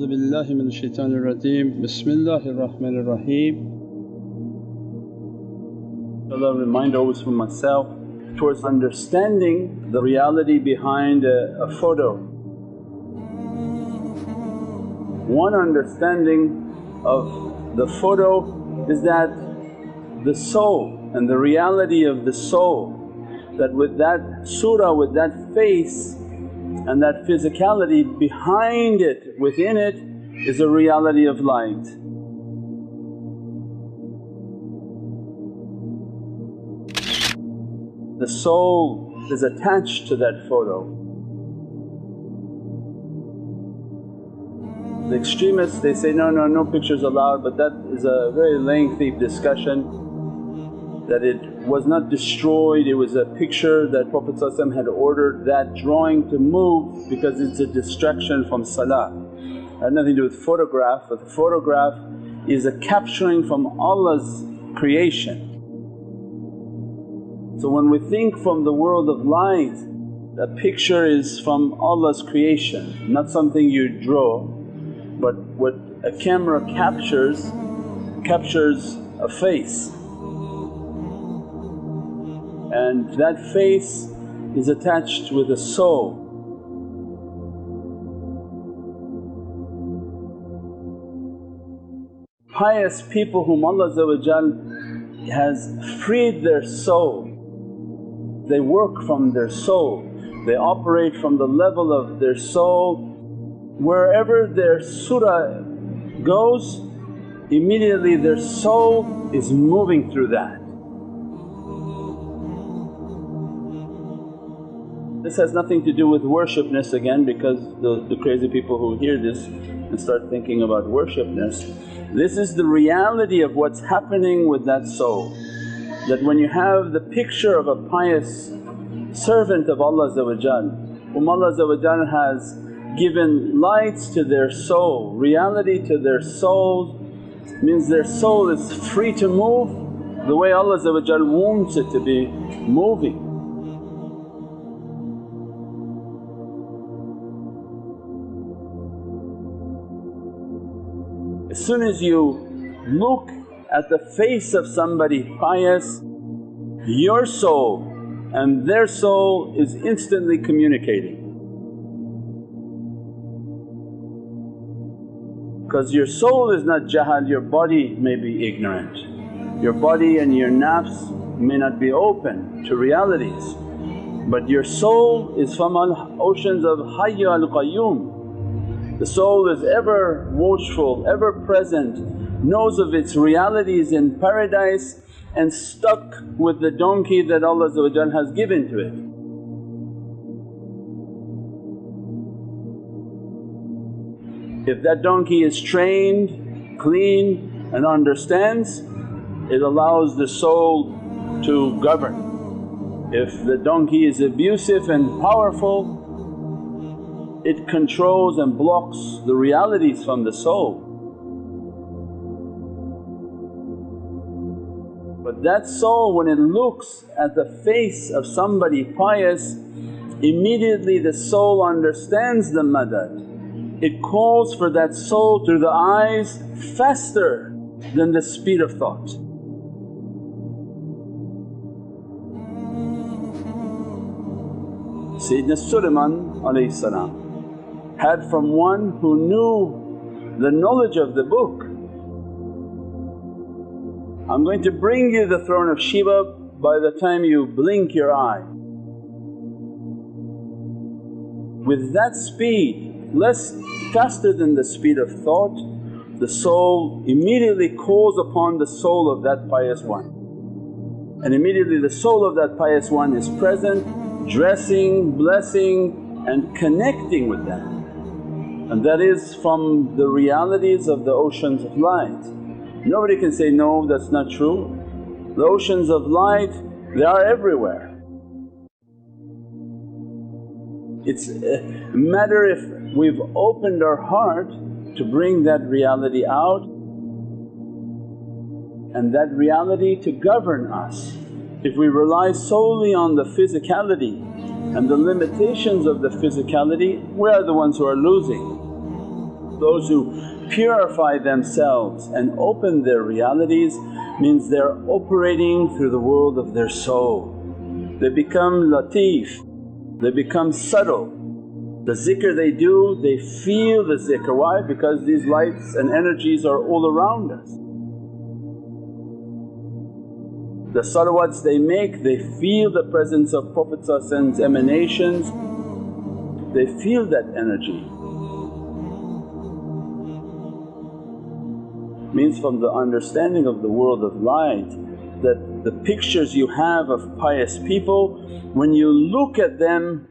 A'udhu billahi minash shaitanir rajeem. Bismillahir Rahmanir Raheem. Allah, remind always for myself towards understanding the reality behind a photo. One understanding of the photo is that the soul and the reality of the soul, that with that surah, with that face and that physicality behind it, within it is a reality of light. The soul is attached to that photo. The extremists they say, no pictures allowed, but that is a very lengthy discussion. That it was not destroyed, it was a picture that Prophet had ordered that drawing to move because it's a distraction from salah. It had nothing to do with photograph, but the photograph is a capturing from Allah's creation. So when we think from the world of light, a picture is from Allah's creation, not something you draw, but what a camera captures a face. And that face is attached with a soul. Pious people whom Allah has freed their soul, they work from their soul, they operate from the level of their soul. Wherever their surah goes, immediately their soul is moving through that. This has nothing to do with worshipness again, because the crazy people who hear this and start thinking about worshipness. This is the reality of what's happening with that soul. That when you have the picture of a pious servant of Allah whom Allah has given lights to their soul, reality to their souls, means their soul is free to move the way Allah wants it to be moving. As soon as you look at the face of somebody pious, your soul and their soul is instantly communicating. Because your soul is not jahal, your body may be ignorant. Your body and your nafs may not be open to realities, but your soul is from oceans of Hayy al-Qayyum. The soul is ever watchful, ever present, knows of its realities in paradise and stuck with the donkey that Allah has given to it. If that donkey is trained, clean and understands, it allows the soul to govern. If the donkey is abusive and powerful, it controls and blocks the realities from the soul. But that soul when it looks at the face of somebody pious, immediately the soul understands the madad. It calls for that soul through the eyes faster than the speed of thought. Sayyidina Sulaiman had from one who knew the knowledge of the book, I'm going to bring you the throne of Shiva by the time you blink your eye. With that speed, faster than the speed of thought, the soul immediately calls upon the soul of that pious one. And immediately the soul of that pious one is present, dressing, blessing and connecting with them. And that is from the realities of the oceans of light. Nobody can say, no, that's not true. The oceans of light, they are everywhere. It's a matter if we've opened our heart to bring that reality out and that reality to govern us. If we rely solely on the physicality and the limitations of the physicality, we are the ones who are losing. Those who purify themselves and open their realities means they're operating through the world of their soul. They become latif, they become subtle. The zikr they do, they feel the zikr. Why? Because these lights and energies are all around us. The salawats they make, they feel the presence of Prophet's emanations, they feel that energy. Means from the understanding of the world of light that the pictures you have of pious people, when you look at them,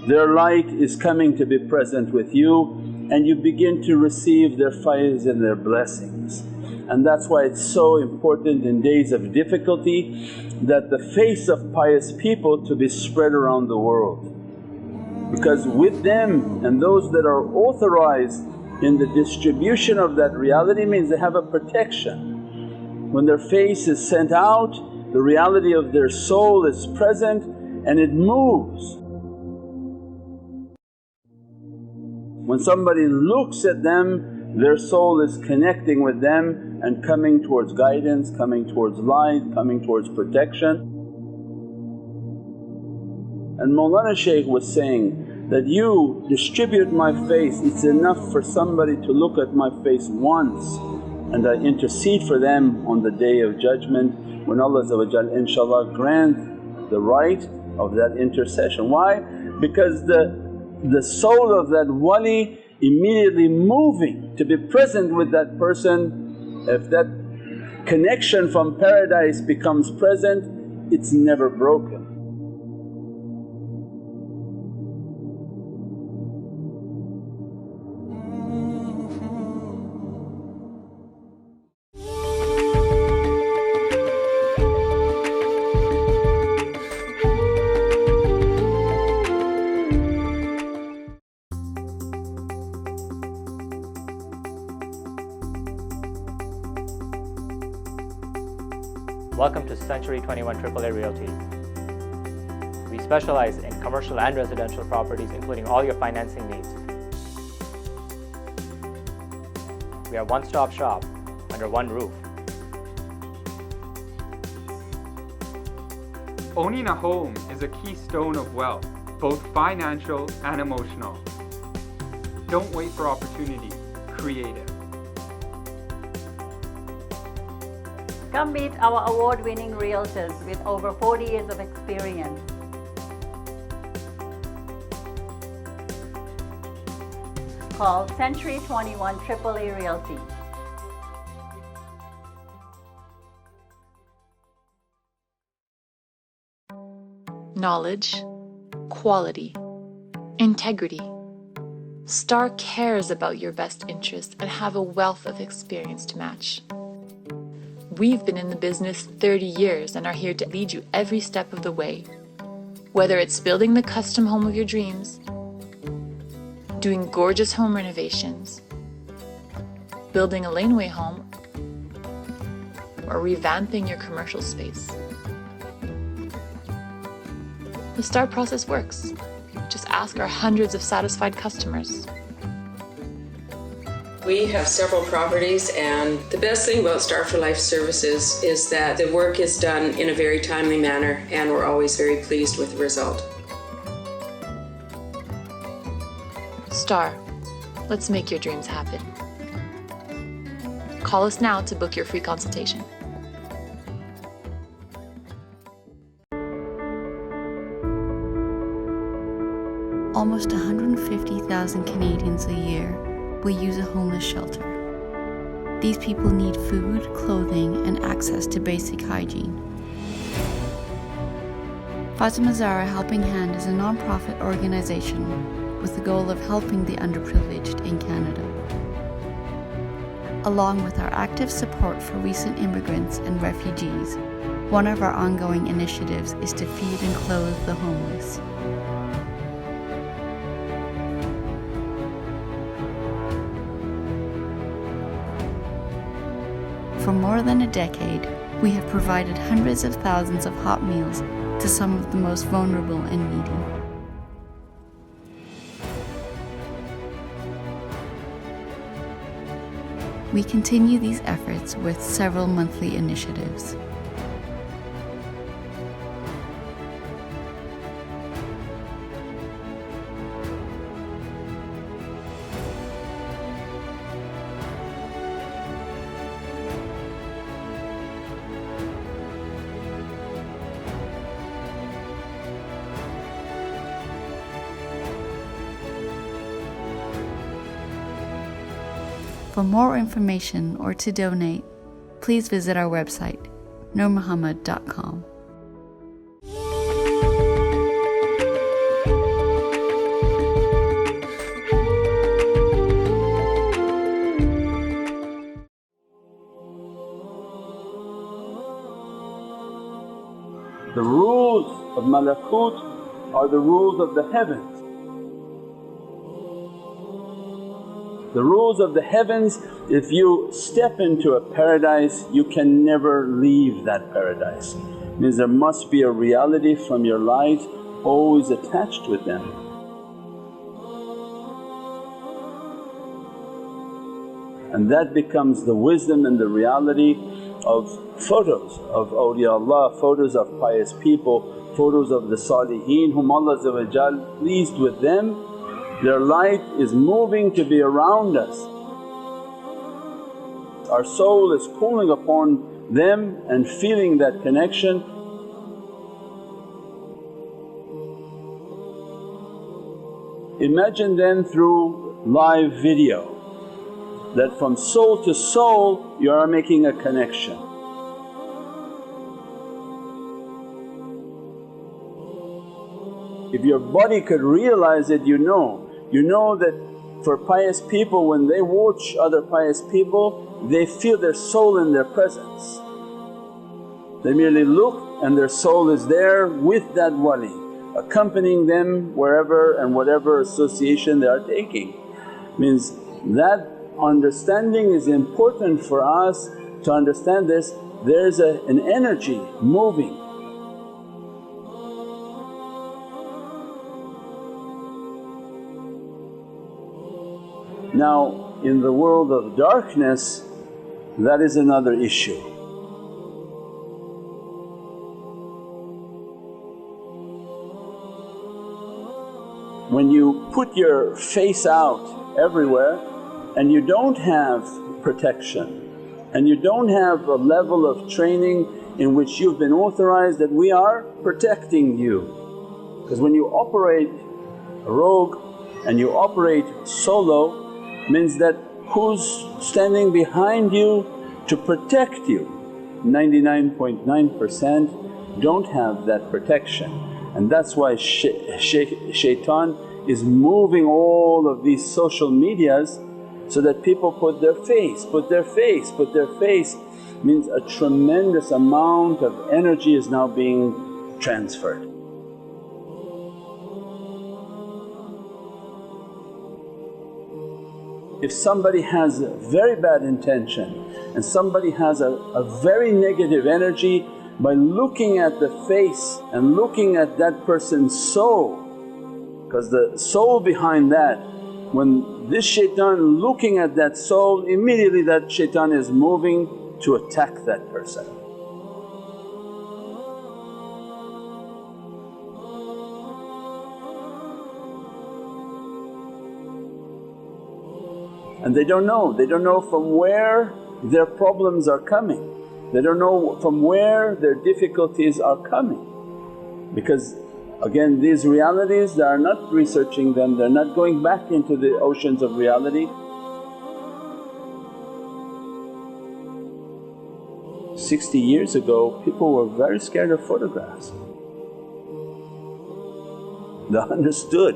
their light is coming to be present with you and you begin to receive their faiz and their blessings. And that's why it's so important in days of difficulty that the face of pious people to be spread around the world. Because with them and those that are authorized in the distribution of that reality means they have a protection. When their face is sent out, the reality of their soul is present and it moves. When somebody looks at them, their soul is connecting with them and coming towards guidance, coming towards light, coming towards protection. And Mawlana Shaykh was saying that, you distribute my face, it's enough for somebody to look at my face once and I intercede for them on the Day of Judgment when Allah inshaAllah grant the right of that intercession. Why? Because the soul of that wali immediately moving to be present with that person, if that connection from paradise becomes present, it's never broken. Welcome to Century 21 AAA Realty. We specialize in commercial and residential properties, including all your financing needs. We are a one-stop shop under one roof. Owning a home is a keystone of wealth, both financial and emotional. Don't wait for opportunity, create it. Come meet our award-winning realtors with over 40 years of experience. Call Century 21 AAA Realty. Knowledge, quality, integrity. Star cares about your best interests and have a wealth of experience to match. We've been in the business 30 years and are here to lead you every step of the way. Whether it's building the custom home of your dreams, doing gorgeous home renovations, building a laneway home, or revamping your commercial space. The STAR process works. Just ask our hundreds of satisfied customers. We have several properties, and the best thing about Star for Life Services is that the work is done in a very timely manner and we're always very pleased with the result. STAR, let's make your dreams happen. Call us now to book your free consultation. Almost 150,000 Canadians a year will use a homeless shelter. These people need food, clothing, and access to basic hygiene. Fatima Zahra Helping Hand is a non-profit organization with the goal of helping the underprivileged in Canada. Along with our active support for recent immigrants and refugees, one of our ongoing initiatives is to feed and clothe the homeless. For more than a decade, we have provided hundreds of thousands of hot meals to some of the most vulnerable and needy. We continue these efforts with several monthly initiatives. For more information or to donate, please visit our website, nurmuhammad.com. The rules of Malakut are the rules of the heavens. The rules of the heavens, if you step into a paradise you can never leave that paradise. Means there must be a reality from your light always attached with them. And that becomes the wisdom and the reality of photos of awliyaullah, photos of pious people, photos of the saliheen whom Allah pleased with them. Their light is moving to be around us. Our soul is calling upon them and feeling that connection. Imagine then through live video that from soul to soul you are making a connection. If your body could realize it, you know that for pious people when they watch other pious people they feel their soul in their presence. They merely look and their soul is there with that wali, accompanying them wherever and whatever association they are taking. Means that understanding is important for us to understand this. There's an energy moving. Now in the world of darkness that is another issue. When you put your face out everywhere and you don't have protection and you don't have a level of training in which you've been authorized that we are protecting you. Because when you operate rogue and you operate solo means that who's standing behind you to protect you? 99.9% don't have that protection, and that's why shaitan is moving all of these social medias so that people put their face. Means a tremendous amount of energy is now being transferred. If somebody has a very bad intention and somebody has a very negative energy, by looking at the face and looking at that person's soul, because the soul behind that, when this shaitan looking at that soul, immediately that shaitan is moving to attack that person. And they don't know from where their problems are coming, they don't know from where their difficulties are coming. Because again these realities they are not researching them, they're not going back into the oceans of reality. 60 years ago people were very scared of photographs. They understood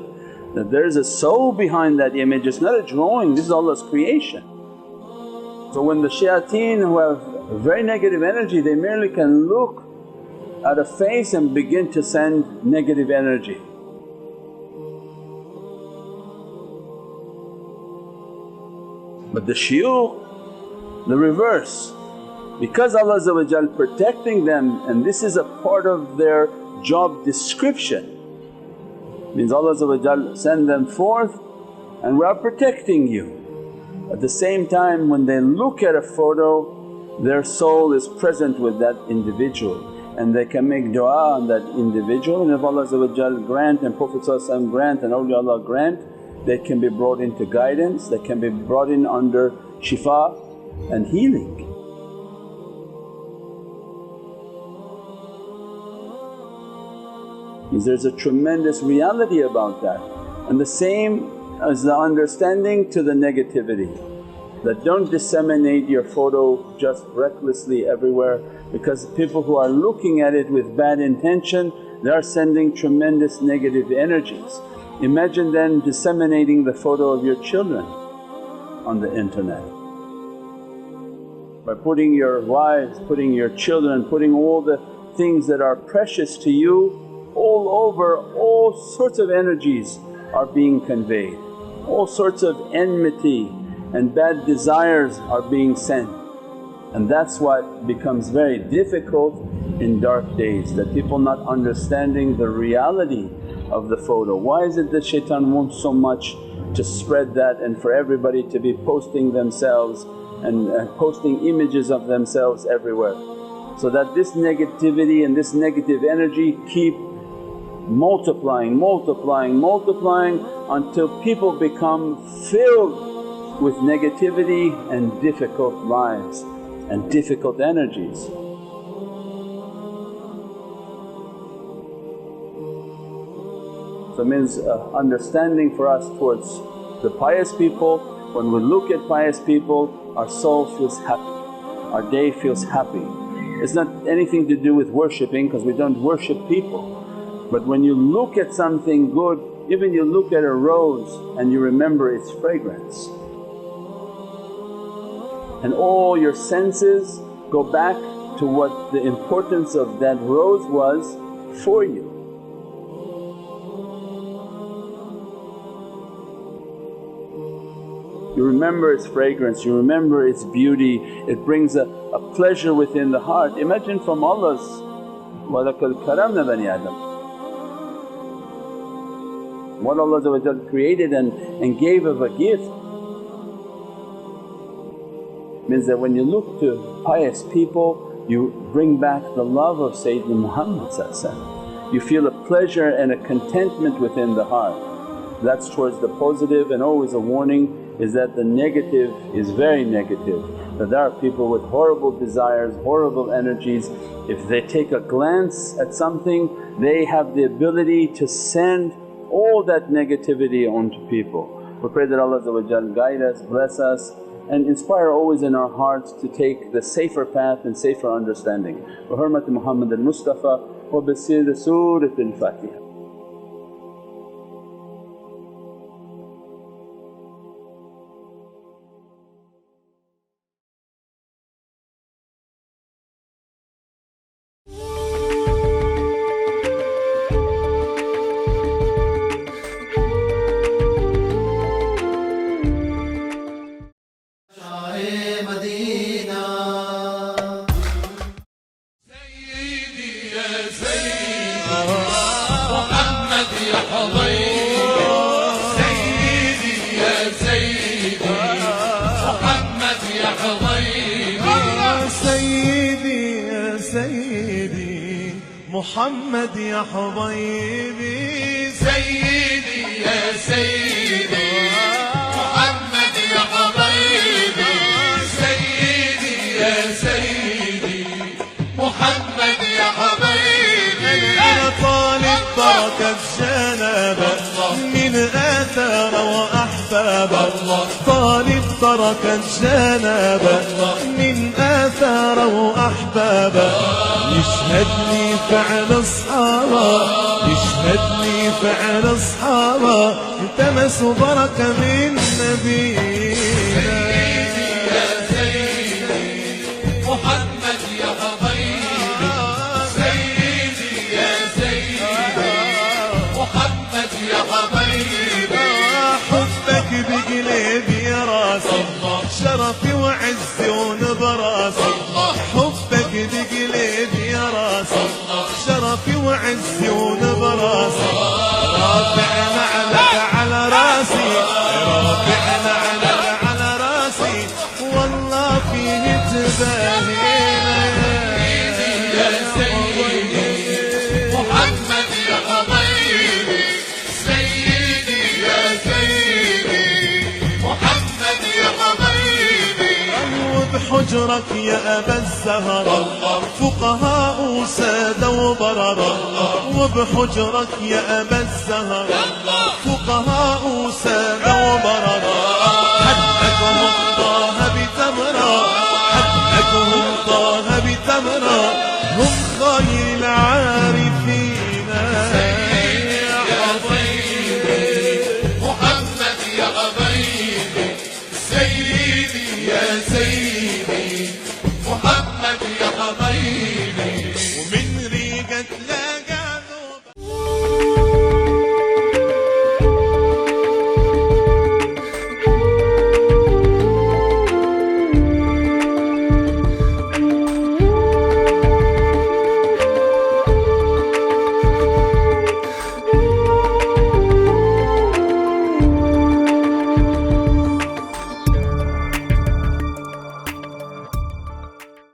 that there is a soul behind that image, it's not a drawing, this is Allah's creation. So when the shayateen who have very negative energy, they merely can look at a face and begin to send negative energy. But the shuyukh, the reverse. Because Allah protecting them, and this is a part of their job description, means Allah send them forth and we are protecting you. At the same time when they look at a photo, their soul is present with that individual and they can make du'a on that individual, and if Allah grant and Prophet grant and awliyaullah grant, they can be brought into guidance, they can be brought in under shifa and healing. There's a tremendous reality about that. And the same as the understanding to the negativity, that don't disseminate your photo just recklessly everywhere, because people who are looking at it with bad intention, they are sending tremendous negative energies. Imagine then disseminating the photo of your children on the internet, by putting your wives, putting your children, putting all the things that are precious to you all over. All sorts of energies are being conveyed, all sorts of enmity and bad desires are being sent. And that's what becomes very difficult in dark days, that people not understanding the reality of the photo. Why is it that shaitan wants so much to spread that and for everybody to be posting themselves and posting images of themselves everywhere, so that this negativity and this negative energy keep multiplying until people become filled with negativity and difficult lives and difficult energies. So it means understanding for us towards the pious people. When we look at pious people, our soul feels happy, our day feels happy. It's not anything to do with worshipping, because we don't worship people. But when you look at something good, even you look at a rose and you remember its fragrance, and all your senses go back to what the importance of that rose was for you. You remember its fragrance, you remember its beauty, it brings a pleasure within the heart. Imagine from Allah's وَلَقَدْ كَرَمْنَا بَنِي آدَمَ, what Allah created and gave of a gift. Means that when you look to pious people, you bring back the love of Sayyidina Muhammad. You feel a pleasure and a contentment within the heart. That's towards the positive. And always a warning is that the negative is very negative, that there are people with horrible desires, horrible energies. If they take a glance at something, they have the ability to send all that negativity onto people. We pray that Allah guide us, bless us and inspire always in our hearts to take the safer path and safer understanding. Bi hurmati Muhammad al-Mustafa wa bi sirri Surat al-Fatiha. محمد يا حبيبي سيدي يا سيدي محمد يا حبيبي سيدي يا سيدي محمد يا حبيبي أنا طالب بركة جنابه من آثار وأحبابه طالب بركة جنابه من آثار وأحبابه يشهد لي فعل أصحابه يشهد لي فعل أصحابه التمسوا بركة من نبينا سيدي يا سيدي محمد يا حبيبي سيدي يا سيدي محمد يا حبيبي حبك بقلبي يا راسي شرفي وعزي ونبراسي حبك بقلبي يا راسي شرفي وعزي ونبراسي رافع نعلك على راسي رافع نعلك على راسي بهينا يا سيدي محمد يا حبيبي سيدي يا سيدي محمد يا حبيبي وبحجرك يا أبا الزهرة فقهاء وسادة وبررة وبحجرك يا أبا الزهرة فقهاء وسادة وبررة حدكم طه بتمرة حدكم طه بتمرة